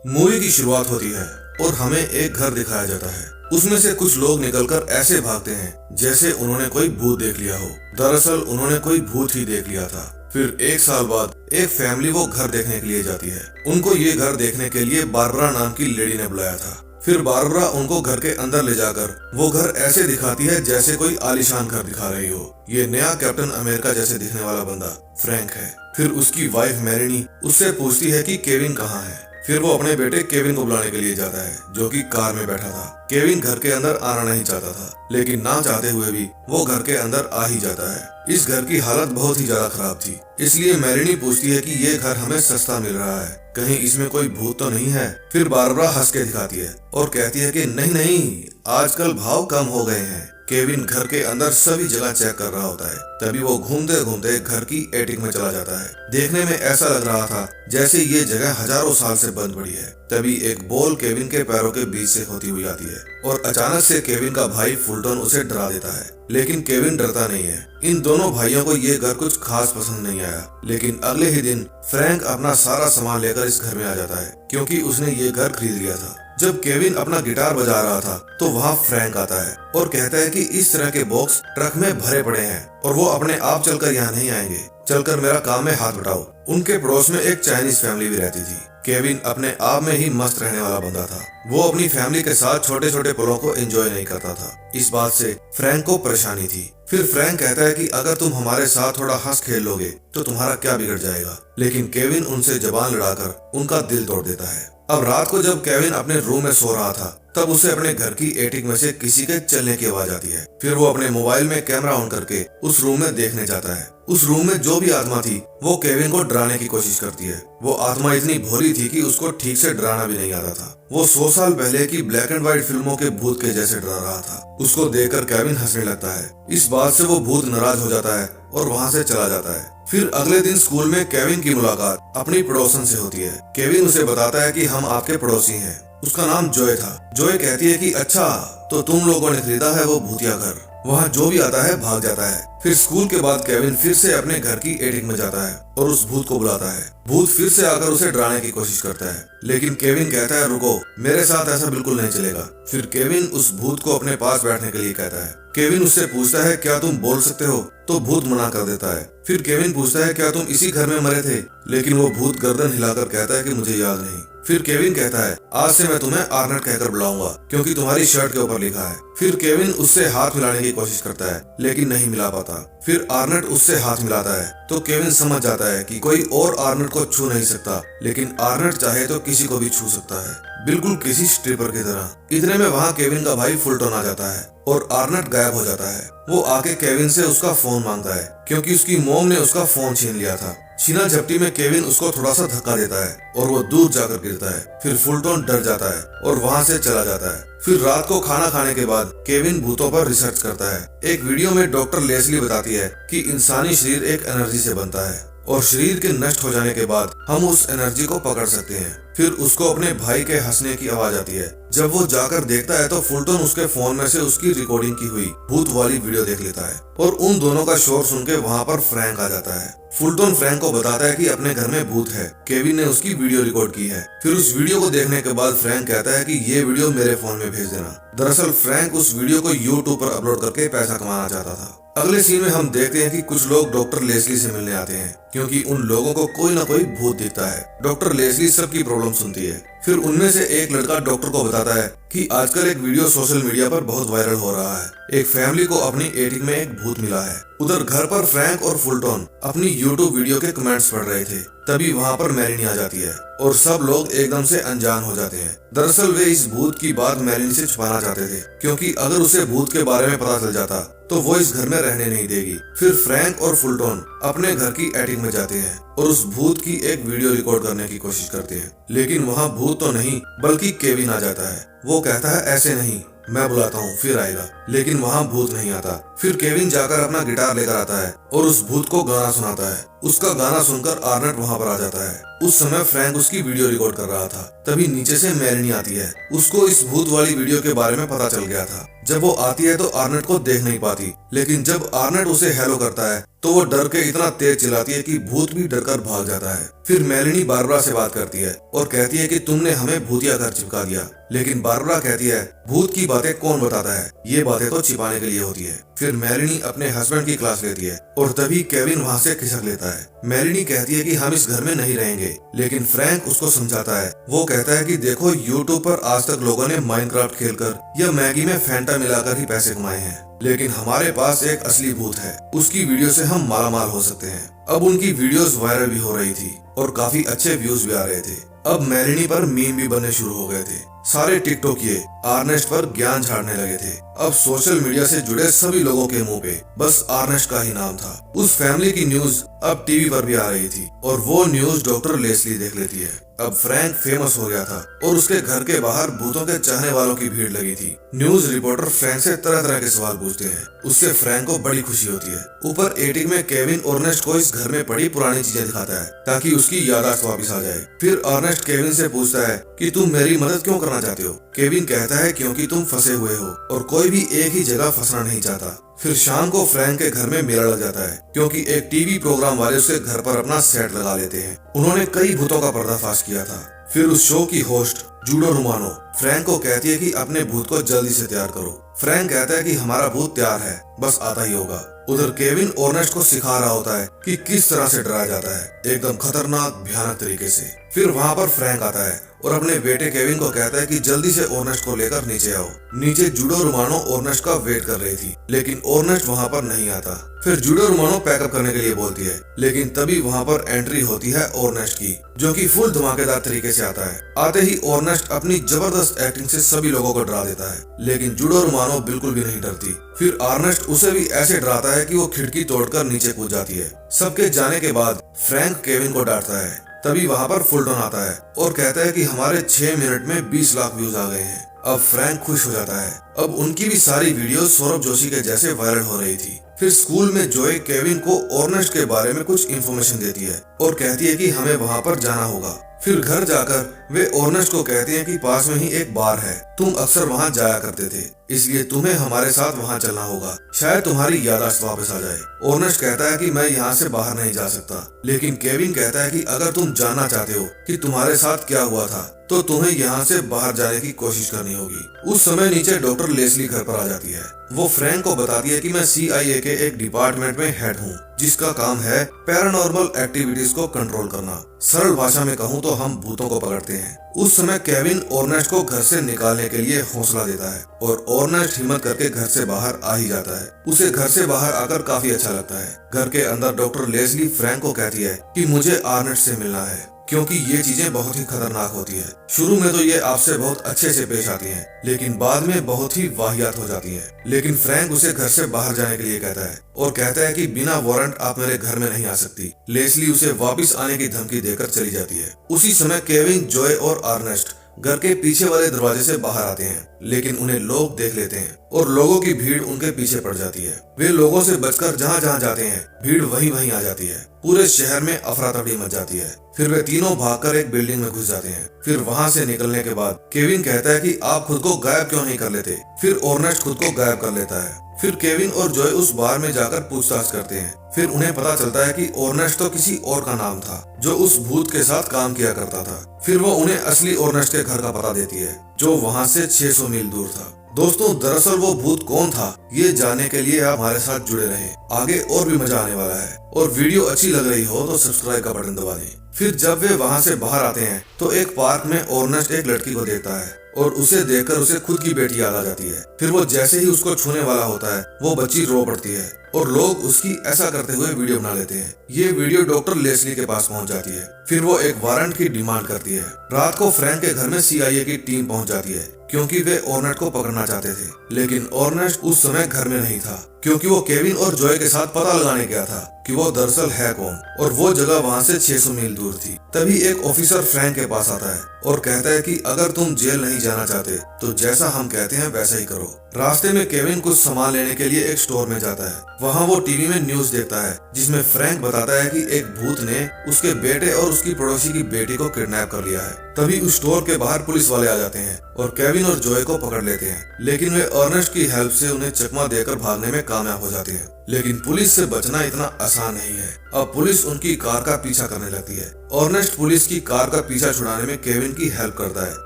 Movie की शुरुआत होती है और हमें एक घर दिखाया जाता है। उसमें से कुछ लोग निकलकर ऐसे भागते हैं जैसे उन्होंने कोई भूत देख लिया हो। दरअसल उन्होंने कोई भूत ही देख लिया था। फिर एक साल बाद एक फैमिली वो घर देखने के लिए जाती है। उनको ये घर देखने के लिए बारबरा नाम की लेडी ने बुलाया था। फिर बारबरा उनको घर के अंदर ले जाकर वो घर ऐसे दिखाती है जैसे कोई आलीशान घर दिखा रही हो। ये नया कैप्टन अमेरिका जैसे दिखने वाला बंदा फ्रैंक है। फिर उसकी वाइफ मैरिनी उससे पूछती है कि केविन कहाँ है। फिर वो अपने बेटे केविन को बुलाने के लिए जाता है जो कि कार में बैठा था। केविन घर के अंदर आना नहीं चाहता था, लेकिन ना चाहते हुए भी वो घर के अंदर आ ही जाता है। इस घर की हालत बहुत ही ज्यादा खराब थी, इसलिए मैरिनी पूछती है कि ये घर हमें सस्ता मिल रहा है, कहीं इसमें कोई भूत तो नहीं है। फिर बारबरा हंस के दिखाती है और कहती है कि नहीं नहीं, आजकल भाव कम हो गए हैं। केविन घर के अंदर सभी जगह चेक कर रहा होता है। तभी वो घूमते घूमते घर की एटिक में चला जाता है। देखने में ऐसा लग रहा था जैसे ये जगह हजारों साल से बंद पड़ी है। तभी एक बॉल केविन के पैरों के बीच से होती हुई आती है और अचानक से केविन का भाई फुलटन उसे डरा देता है। लेकिन केविन डरता नहीं है। इन दोनों भाइयों को ये घर कुछ खास पसंद नहीं आया। लेकिन अगले ही दिन फ्रैंक अपना सारा सामान लेकर इस घर में आ जाता है क्योंकि उसने ये घर खरीद लिया था। जब केविन अपना गिटार बजा रहा था तो वहाँ फ्रैंक आता है और कहता है कि इस तरह के बॉक्स ट्रक में भरे पड़े हैं और वो अपने आप चलकर यहाँ नहीं आएंगे, चलकर मेरा काम में हाथ बटाओ। उनके पड़ोस में एक चाइनीज फैमिली भी रहती थी। केविन अपने आप में ही मस्त रहने वाला बंदा था। वो अपनी फैमिली के साथ छोटे छोटे पलों को एंजॉय नहीं करता था। इस बात से फ्रैंक को परेशानी थी। फिर फ्रैंक कहता है कि अगर तुम हमारे साथ थोड़ा हंस खेल लोगे तो तुम्हारा क्या बिगड़ जाएगा। लेकिन केविन उनसे जबान लड़ाकर उनका दिल तोड़ देता है। अब रात को जब केविन अपने रूम में सो रहा था तब उसे अपने घर की एटिक में से किसी के चलने की आवाज आती है। फिर वो अपने मोबाइल में कैमरा ऑन करके उस रूम में देखने जाता है। उस रूम में जो भी आत्मा थी वो केविन को डराने की कोशिश करती है। वो आत्मा इतनी भोली थी कि उसको ठीक से डराना भी नहीं आता था। वो 100 साल पहले की ब्लैक एंड व्हाइट फिल्मों के भूत के जैसे डरा रहा था। उसको देखकर केविन हंसने लगता है। इस बात से वो भूत नाराज हो जाता है और वहाँ से चला जाता है। फिर अगले दिन स्कूल में केविन की मुलाकात अपनी पड़ोसन से होती है। केविन उसे बताता है कि हम आपके पड़ोसी हैं। उसका नाम जोय था। जोय कहती है कि अच्छा, तो तुम लोगों ने खरीदा है वो भूतिया घर। वहाँ जो भी आता है भाग जाता है। फिर स्कूल के बाद केविन फिर से अपने घर की एटिक में जाता है और उस भूत को बुलाता है। भूत फिर से आकर उसे डराने की कोशिश करता है, लेकिन केविन कहता है रुको, मेरे साथ ऐसा बिल्कुल नहीं चलेगा। फिर केविन उस भूत को अपने पास बैठने के लिए कहता है। केविन उससे पूछता है क्या तुम बोल सकते हो, तो भूत मना कर देता है। फिर केविन पूछता है क्या तुम इसी घर में मरे थे, लेकिन वो भूत गर्दन हिलाकर कहता है कि मुझे याद नहीं। फिर केविन कहता है आज से मैं तुम्हें आर्नेट कहकर बुलाऊंगा क्योंकि तुम्हारी शर्ट के ऊपर लिखा है। फिर केविन उससे हाथ मिलाने की कोशिश करता है लेकिन नहीं मिला पाता। फिर आर्नेट उससे हाथ मिलाता है तो केविन समझ जाता है कि कोई और आर्नेट को छू नहीं सकता, लेकिन आर्नेट चाहे तो किसी को भी छू सकता है, बिल्कुल किसी स्ट्रिपर की तरह। इतने में वहाँ केविन का भाई फुलटन आ जाता है और आर्नेट गायब हो जाता है। वो आके केविन से उसका फोन मांगता है क्योंकि उसकी मॉम ने उसका फोन छीन लिया था। छीना झपटी में केविन उसको थोड़ा सा धक्का देता है और वो दूर जाकर गिरता है। फिर फुलटन डर जाता है और वहाँ से चला जाता है। फिर रात को खाना खाने के बाद केविन भूतों पर रिसर्च करता है। एक वीडियो में डॉक्टर लेस्ली बताती है कि इंसानी शरीर एक एनर्जी से बनता है और शरीर के नष्ट हो जाने के बाद हम उस एनर्जी को पकड़ सकते हैं। फिर उसको अपने भाई के हंसने की आवाज आती है। जब वो जाकर देखता है तो फुलटन उसके फोन में से उसकी रिकॉर्डिंग की हुई भूत वाली वीडियो देख लेता है और उन दोनों का शोर सुन के वहाँ पर फ्रैंक आ जाता है। फुलटन फ्रैंक को बताता है कि अपने घर में भूत है, केविन ने उसकी वीडियो रिकॉर्ड की है। फिर उस वीडियो को देखने के बाद फ्रैंक कहता है कि ये वीडियो मेरे फोन में भेज देना। दरअसल फ्रैंक उस वीडियो को यूट्यूब पर अपलोड करके पैसा कमाना चाहता था। अगले सीन में हम देखते हैं कि कुछ लोग डॉक्टर लेस्ली से मिलने आते हैं क्योंकि उन लोगों को कोई ना कोई भूत दिखता है। डॉक्टर लेस्ली सबकी प्रॉब्लम सुनती है। फिर उनमें से एक लड़का डॉक्टर को बताता है कि आजकल एक वीडियो सोशल मीडिया पर बहुत वायरल हो रहा है। एक फैमिली को अपनी एटिक में एक भूत मिला है। उधर घर पर फ्रैंक और फुलटन अपनी यूट्यूब वीडियो के कमेंट्स पढ़ रहे थे। तभी वहाँ पर मैरिनी आ जाती है और सब लोग एकदम से अनजान हो जाते हैं। दरअसल वे इस भूत की बात मैरिनी से छुपाना चाहते थे क्योंकि अगर उसे भूत के बारे में पता चल जाता तो वो इस घर में रहने नहीं देगी। फिर फ्रैंक और फुलटन अपने घर की एटिक में जाते हैं और उस भूत की एक वीडियो रिकॉर्ड करने की कोशिश करते हैं, लेकिन वहाँ भूत तो नहीं बल्कि केविन आ जाता है। वो कहता है ऐसे नहीं, मैं बुलाता हूँ फिर आएगा। लेकिन वहाँ भूत नहीं आता। फिर केविन जाकर अपना गिटार लेकर आता है और उस भूत को गाना सुनाता है। उसका गाना सुनकर आर्नेट वहाँ पर आ जाता है। उस समय फ्रैंक उसकी वीडियो रिकॉर्ड कर रहा था। तभी नीचे से मेलेनी आती है। उसको इस भूत वाली वीडियो के बारे में पता चल गया था। जब वो आती है तो आर्नेट को देख नहीं पाती, लेकिन जब आर्नेट उसे हेलो करता है तो वो डर के इतना तेज चिल्लाती है कि भूत भी डरकर भाग जाता है। फिर मेलेनी बारबरा से बात करती है और कहती है कि तुमने हमें भूतिया घर चिपका दिया। लेकिन बारबरा कहती है भूत की बातें कौन बताता है, ये बातें तो छिपाने के लिए होती है। फिर मेलेनी अपने हस्बैंड की क्लास लेती है और तभी केविन वहाँ से खिसक लेता है। मेलेनी कहती है कि हम इस घर में नहीं रहेंगे, लेकिन फ्रैंक उसको समझाता है। वो कहता है कि देखो, यूट्यूब पर आज तक लोगों ने माइनक्राफ्ट खेलकर या मैगी में फैंटा मिलाकर ही पैसे कमाए हैं, लेकिन हमारे पास एक असली भूत है, उसकी वीडियो से हम मालामाल हो सकते हैं। अब उनकी वीडियोस वायरल भी हो रही थी और काफी अच्छे व्यूज भी आ रहे थे। अब मेलेनी पर मीम भी बनने शुरू हो गए थे। सारे टिकटॉकिये आर्नेस्ट पर ज्ञान झाड़ने लगे थे। अब सोशल मीडिया से जुड़े सभी लोगों के मुंह पे बस आर्नेस्ट का ही नाम था। उस फैमिली की न्यूज अब टीवी पर भी आ रही थी और वो न्यूज डॉक्टर लेस्ली देख लेती है। अब फ्रैंक फेमस हो गया था और उसके घर के बाहर भूतों के चाहने वालों की भीड़ लगी थी। न्यूज रिपोर्टर फ्रैंक से तरह तरह के सवाल पूछते हैं। उससे फ्रैंक को बड़ी खुशी होती है। ऊपर एटिक में केविन ऑर्नेस्ट को इस घर में पड़ी पुरानी चीजें दिखाता है ताकि उसकी याददाश्त वापस आ जाए। फिर ऑर्नेस्ट केविन से पूछता है कि तुम मेरी मदद क्यों करना चाहते हो। केविन कहता है क्योंकि तुम फंसे हुए हो और कोई भी एक ही जगह फंसना नहीं चाहता। फिर शाम को फ्रैंक के घर में मेला लग जाता है क्योंकि एक टीवी प्रोग्राम वाले उसके घर पर अपना सेट लगा लेते हैं। उन्होंने कई भूतों का पर्दाफाश किया था। फिर उस शो की होस्ट जूडो रोमानो फ्रैंक को कहती है कि अपने भूत को जल्दी से तैयार करो। फ्रैंक कहता है कि हमारा भूत तैयार है, बस आता ही होगा। उधर केविन ऑर्नेस्ट को सिखा रहा होता है कि किस तरह से डराया जाता है, एकदम खतरनाक भयानक तरीके से। फिर वहाँ पर फ्रैंक आता है और अपने बेटे केविन को कहता है कि जल्दी से ऑर्नेस्ट को लेकर नीचे आओ। नीचे जूडो रोमानो ऑर्नेस्ट का वेट कर रही थी, लेकिन ऑर्नेस्ट वहाँ पर नहीं आता। फिर जूडो रोमानो पैकअप करने के लिए बोलती है, लेकिन तभी वहाँ पर एंट्री होती है ऑर्नेस्ट की, जो कि फुल धमाकेदार तरीके से आता है। आते ही ऑर्नेस्ट अपनी जबरदस्त एक्टिंग से सभी लोगों को डरा देता है, लेकिन जूडो रोमानो बिल्कुल भी नहीं डरती। फिर ऑर्नेस्ट उसे भी ऐसे डराता है कि वो खिड़की तोड़कर नीचे कूद जाती है। सबके जाने के बाद फ्रैंक केविन को डांटता है। तभी वहाँ पर फुलटन आता है और कहता है कि हमारे 6 मिनट में 20 लाख व्यूज आ गए हैं। अब फ्रैंक खुश हो जाता है। अब उनकी भी सारी वीडियो सौरभ जोशी के जैसे वायरल हो रही थी। फिर स्कूल में जोए केविन को ऑर्नेस्ट के बारे में कुछ इन्फॉर्मेशन देती है और कहती है कि हमें वहाँ पर जाना होगा। फिर घर जाकर वे ऑर्नेस्ट को कहते हैं कि पास में ही एक बार है, तुम अक्सर वहाँ जाया करते थे, इसलिए तुम्हें हमारे साथ वहाँ चलना होगा, शायद तुम्हारी याददाश्त वापस आ जाए। ऑर्नेस्ट कहता है कि मैं यहाँ से बाहर नहीं जा सकता, लेकिन केविन कहता है कि अगर तुम जानना चाहते हो कि तुम्हारे साथ क्या हुआ था तो तुम्हें यहाँ से बाहर जाने की कोशिश करनी होगी। उस समय नीचे डॉक्टर लेस्ली घर पर आ जाती है। वो फ्रैंक को बताती है कि मैं CIA के एक डिपार्टमेंट में हेड हूँ, जिसका काम है पैरानॉर्मल एक्टिविटीज को कंट्रोल करना। सरल भाषा में कहूँ तो हम भूतों को पकड़ते हैं। उस समय केविन ऑर्नेस्ट को घर से निकालने के लिए हौसला देता है और ऑर्नेस्ट हिम्मत करके घर से बाहर आ ही जाता है। उसे घर से बाहर आकर काफी अच्छा लगता है। घर के अंदर डॉक्टर लेस्ली फ्रैंक को कहती है कि मुझे ऑर्नेस्ट से मिलना है, क्योंकि ये चीजें बहुत ही खतरनाक होती है। शुरू में तो ये आपसे बहुत अच्छे से पेश आती हैं, लेकिन बाद में बहुत ही वाहियात हो जाती हैं। लेकिन फ्रैंक उसे घर से बाहर जाने के लिए कहता है और कहता है कि बिना वारंट आप मेरे घर में नहीं आ सकती। लेस्ली उसे वापस आने की धमकी देकर चली जाती है। उसी समय केविन, जोए और ऑर्नेस्ट घर के पीछे वाले दरवाजे से बाहर आते हैं, लेकिन उन्हें लोग देख लेते हैं और लोगों की भीड़ उनके पीछे पड़ जाती है। वे लोगों से बचकर जहाँ जहाँ जाते हैं, भीड़ वहीं वहीं आ जाती है। पूरे शहर में अफरा तफरी मच जाती है। फिर वे तीनों भागकर एक बिल्डिंग में घुस जाते हैं। फिर वहाँ से निकलने के बाद केविन कहता है कि आप खुद को गायब क्यों नहीं कर लेते। फिर ऑर्नेस्ट खुद को गायब कर लेता है। फिर केविन और जॉय उस बार में जाकर पूछताछ करते हैं। फिर उन्हें पता चलता है कि ऑर्नेस्ट तो किसी और का नाम था जो उस भूत के साथ काम किया करता था। फिर वो उन्हें असली ऑर्नेस्ट के घर का पता देती है, जो वहाँ से 600 मील दूर था। दोस्तों, दरअसल वो भूत कौन था, ये जानने के लिए आप हमारे साथ जुड़े रहें। आगे और भी मजा आने वाला है। और वीडियो अच्छी लग रही हो तो सब्सक्राइब का बटन दबा दें। फिर जब वे वहाँ से बाहर आते हैं तो एक पार्क में ऑर्नेस्ट एक लड़की को देखता है और उसे देखकर उसे खुद की बेटी याद आ जाती है। फिर वो जैसे ही उसको छूने वाला होता है, वो बच्ची रो पड़ती है और लोग उसकी ऐसा करते हुए वीडियो बना लेते हैं। ये वीडियो डॉक्टर लेस्ली के पास पहुंच जाती है। फिर वो एक वारंट की डिमांड करती है। रात को फ्रैंक के घर में CIA की टीम पहुंच जाती है क्योंकि वे ऑर्नेट को पकड़ना चाहते थे, लेकिन ऑर्नेट उस समय घर में नहीं था क्योंकि वो केविन और जॉय के साथ पता लगाने गया था कि वो दरअसल है कौन, और वो जगह वहाँ से 600 मील दूर थी। तभी एक ऑफिसर फ्रैंक के पास आता है और कहता है कि अगर तुम जेल नहीं जाना चाहते तो जैसा हम कहते हैं वैसा ही करो। रास्ते में केविन कुछ सामान लेने के लिए एक स्टोर में जाता है। वहाँ वो टीवी में न्यूज देखता है जिसमें फ्रैंक बताता है कि एक भूत ने उसके बेटे और उसकी पड़ोसी की बेटी को किडनैप कर लिया है। तभी उस स्टोर के बाहर पुलिस वाले आ जाते हैं और केविन और जॉय को पकड़ लेते हैं, लेकिन वे अर्नेस्ट की हेल्प से उन्हें चकमा देकर भागने में कामयाब हो जाते हैं। लेकिन पुलिस से बचना इतना आसान नहीं है। अब पुलिस उनकी कार का पीछा करने लगती है। अर्नेस्ट पुलिस की कार का पीछा छुड़ाने में केविन की हेल्प करता है,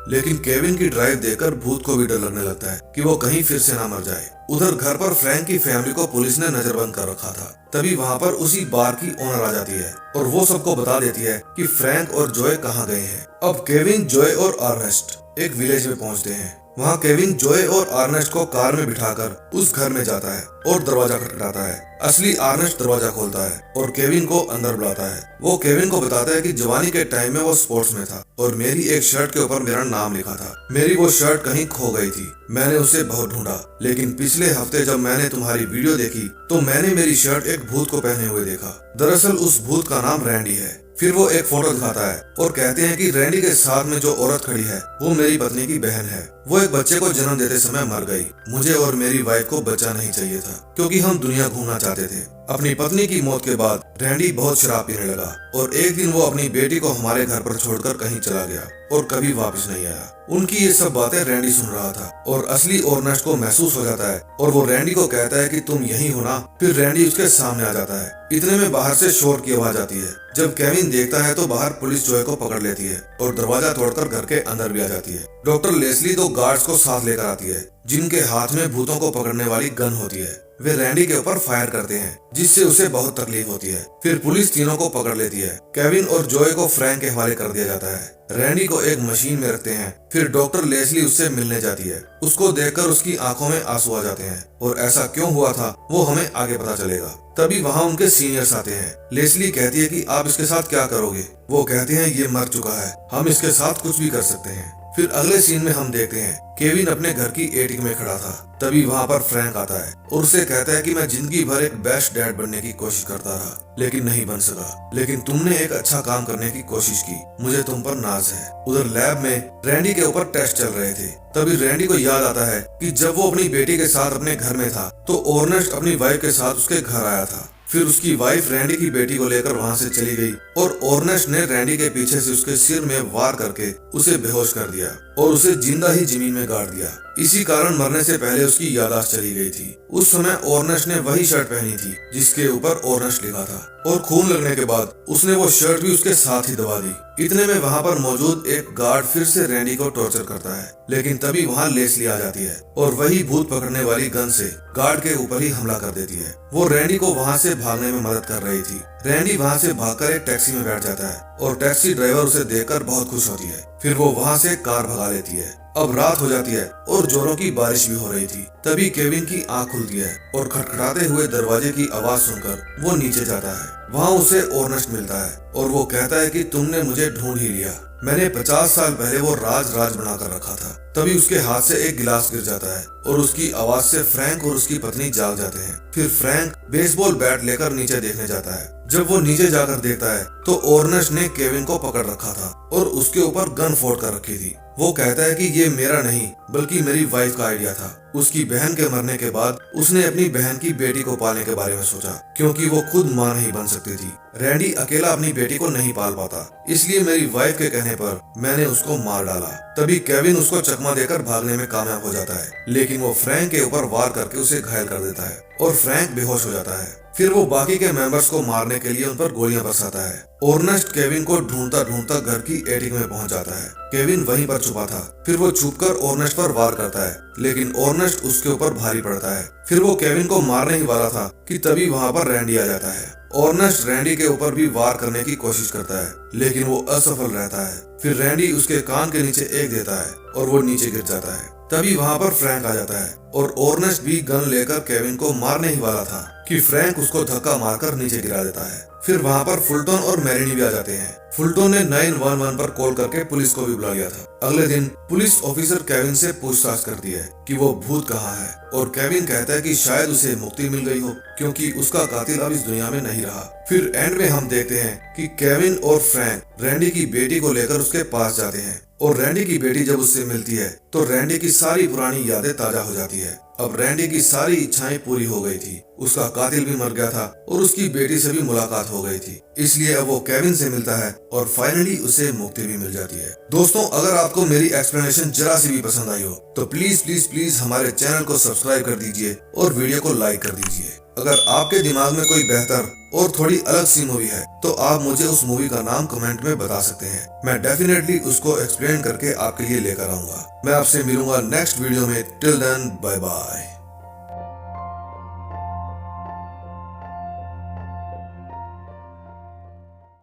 लेकिन केविन की ड्राइव देखकर भूत को भी डर लगने लगता है कि वो कहीं फिर से ना मर जाए। उधर घर पर फ्रैंक की फैमिली को पुलिस ने नजरबंद कर रखा था। तभी वहाँ पर उसी बार की ओनर आ जाती है और वो सबको बता देती है कि फ्रैंक और जॉय कहाँ गए हैं। अब केविन, जॉय और अर्नेस्ट एक विलेज में पहुँचते हैं। वहाँ केविन जॉय और अर्नेस्ट को कार में बिठाकर उस घर में जाता है और दरवाजा खटखटाता है। असली अर्नेस्ट दरवाजा खोलता है और केविन को अंदर बुलाता है। वो केविन को बताता है कि जवानी के टाइम में वो स्पोर्ट्स में था और मेरी एक शर्ट के ऊपर मेरा नाम लिखा था। मेरी वो शर्ट कहीं खो गई थी। मैंने उसे बहुत ढूंढा, लेकिन पिछले हफ्ते जब मैंने तुम्हारी वीडियो देखी तो मैंने मेरी शर्ट एक भूत को पहने हुए देखा। दरअसल उस भूत का नाम रैंडी है। फिर वो एक फोटो दिखाता है और कहते हैं कि रैंडी के साथ में जो औरत खड़ी है वो मेरी पत्नी की बहन है। वो एक बच्चे को जन्म देते समय मर गई। मुझे और मेरी वाइफ को बच्चा नहीं चाहिए था क्योंकि हम दुनिया घूमना चाहते थे। अपनी पत्नी की मौत के बाद रैंडी बहुत शराब पीने लगा और एक दिन वो अपनी बेटी को हमारे घर पर छोड़कर कहीं चला गया और कभी वापस नहीं आया। उनकी ये सब बातें रैंडी सुन रहा था और असली अर्नेस्ट को महसूस हो जाता है और वो रैंडी को कहता है कि तुम यहीं हो ना। फिर रैंडी उसके सामने आ जाता है। इतने में बाहर से शोर की आवाज आती है। जब केविन देखता है तो बाहर पुलिस जॉय को पकड़ लेती है और दरवाजा तोड़कर घर के अंदर भी आ जाती है। डॉक्टर लेस्ली दो गार्ड्स को साथ लेकर आती है जिनके हाथ में भूतों को पकड़ने वाली गन होती है। वे रैंडी के ऊपर फायर करते हैं जिससे उसे बहुत तकलीफ होती है। फिर पुलिस तीनों को पकड़ लेती है। केविन और जॉय को फ्रैंक के हवाले कर दिया जाता है। रैंडी को एक मशीन में रखते हैं। फिर डॉक्टर लेस्ली उससे मिलने जाती है। उसको देखकर उसकी आंखों में आंसू आ जाते हैं और ऐसा क्यों हुआ था वो हमें आगे पता चलेगा। तभी वहाँ उनके सीनियर्स आते हैं। लेस्ली कहती है कि आप इसके साथ क्या करोगे। वो कहते हैं ये मर चुका है, हम इसके साथ कुछ भी कर सकते हैं। फिर अगले सीन में हम देखते हैं केविन अपने घर की एटिक में खड़ा था। तभी वहाँ पर फ्रैंक आता है और उसे कहता है कि मैं जिंदगी भर एक बेस्ट डैड बनने की कोशिश करता रहा लेकिन नहीं बन सका, लेकिन तुमने एक अच्छा काम करने की कोशिश की, मुझे तुम पर नाज है। उधर लैब में रैंडी के ऊपर टेस्ट चल रहे थे। तभी रैंडी को याद आता है कि जब वो अपनी बेटी के साथ अपने घर में था तो अर्नेस्ट अपनी वाइफ के साथ उसके घर आया था। फिर उसकी वाइफ रैंडी की बेटी को लेकर वहाँ से चली गई और अर्नेस्ट ने रैंडी के पीछे से उसके सिर में वार करके उसे बेहोश कर दिया और उसे जिंदा ही जमीन में गाड़ दिया। इसी कारण मरने से पहले उसकी याददाश्त चली गई थी। उस समय अर्नेस्ट ने वही शर्ट पहनी थी जिसके ऊपर अर्नेस्ट लिखा था और खून लगने के बाद उसने वो शर्ट भी उसके साथ ही दबा दी। इतने में वहाँ पर मौजूद एक गार्ड फिर से रैंडी को टॉर्चर करता है, लेकिन तभी वहाँ लेस्ली आ जाती है और वही भूत पकड़ने वाली गन से गार्ड के ऊपर ही हमला कर देती है। वो रैंडी को वहाँ से भागने में मदद कर रही थी। रैंडी वहाँ से भागकर एक टैक्सी में बैठ जाता है और टैक्सी ड्राइवर उसे देखकर बहुत खुश होती है। फिर वो वहाँ से कार भगा लेती है। अब रात हो जाती है और जोरों की बारिश भी हो रही थी। तभी केविन की आंख खुलती है और खटखटाते हुए दरवाजे की आवाज सुनकर वो नीचे जाता है। वहाँ उसे अर्नेस्ट मिलता है और वो कहता है कि तुमने मुझे ढूंढ ही लिया। मैंने 50 साल पहले वो राज बनाकर रखा था। तभी उसके हाथ से एक गिलास गिर जाता है और उसकी आवाज से फ्रैंक और उसकी पत्नी जाग जाते हैं। फिर फ्रैंक बेसबॉल बैट लेकर नीचे देखने जाता है। जब वो नीचे जाकर देखता है तो अर्नेस्ट ने केविन को पकड़ रखा था और उसके ऊपर गन फोड़ कर रखी थी। वो कहता है कि ये मेरा नहीं बल्कि मेरी वाइफ का आइडिया था। उसकी बहन के मरने के बाद उसने अपनी बहन की बेटी को पालने के बारे में सोचा क्योंकि वो खुद मां नहीं बन सकती थी। रैंडी अकेला अपनी बेटी को नहीं पाल पाता, इसलिए मेरी वाइफ के कहने पर मैंने उसको मार डाला। तभी केविन उसको चकमा देकर भागने में कामयाब हो जाता है, लेकिन वो फ्रैंक के ऊपर वार करके उसे घायल कर देता है और फ्रैंक बेहोश हो जाता है। फिर वो बाकी के मेंबर्स को मारने के लिए उन पर गोलियां बरसाता है। अर्नेस्ट केविन को ढूंढता ढूंढता घर की एटिक में पहुंच जाता है। केविन वहीं पर छुपा था। फिर वो छुपकर अर्नेस्ट पर वार करता है, लेकिन अर्नेस्ट उसके ऊपर भारी पड़ता है। फिर वो केविन को मारने ही वाला था कि तभी वहाँ पर रैंडी आ जाता है। अर्नेस्ट रैंडी के ऊपर भी वार करने की कोशिश करता है, लेकिन वो असफल रहता है। फिर रैंडी उसके कान के नीचे एक देता है और वो नीचे गिर जाता है। तभी वहाँ पर फ्रैंक आ जाता है और अर्नेस्ट भी गन लेकर केविन को मारने ही वाला था कि फ्रैंक उसको धक्का मारकर नीचे गिरा देता है। फिर वहाँ पर फुलटन और मैरिनी भी आ जाते हैं। फुलटन ने 911 पर कॉल करके पुलिस को भी बुला लिया था। अगले दिन पुलिस ऑफिसर केविन से पूछताछ करती है कि वो भूत कहाँ है, और केविन कहता है कि शायद उसे मुक्ति मिल गई हो क्योंकि उसका कातिल अब इस दुनिया में नहीं रहा। फिर एंड में हम देखते हैं कि केविन और फ्रैंक रैंडी की बेटी को लेकर उसके पास जाते हैं, और रैंडी की बेटी जब उससे मिलती है तो रैंडी की सारी पुरानी यादें ताजा हो जाती है। अब रैंडी की सारी इच्छाएं पूरी हो गई थी, उसका कातिल भी मर गया था और उसकी बेटी से भी मुलाकात हो गई थी, इसलिए अब वो केविन से मिलता है और फाइनली उसे मुक्ति भी मिल जाती है। दोस्तों, अगर आपको मेरी एक्सप्लेनेशन जरा सी भी पसंद आई हो तो प्लीज प्लीज प्लीज हमारे चैनल को सब्सक्राइब कर दीजिए और वीडियो को लाइक कर दीजिए। अगर आपके दिमाग में कोई बेहतर और थोड़ी अलग सी मूवी है तो आप मुझे उस मूवी का नाम कमेंट में बता सकते हैं। मैं डेफिनेटली उसको एक्सप्लेन करके आपके लिए लेकर आऊंगा। मैं आपसे मिलूंगा नेक्स्ट वीडियो में। Till then, bye bye.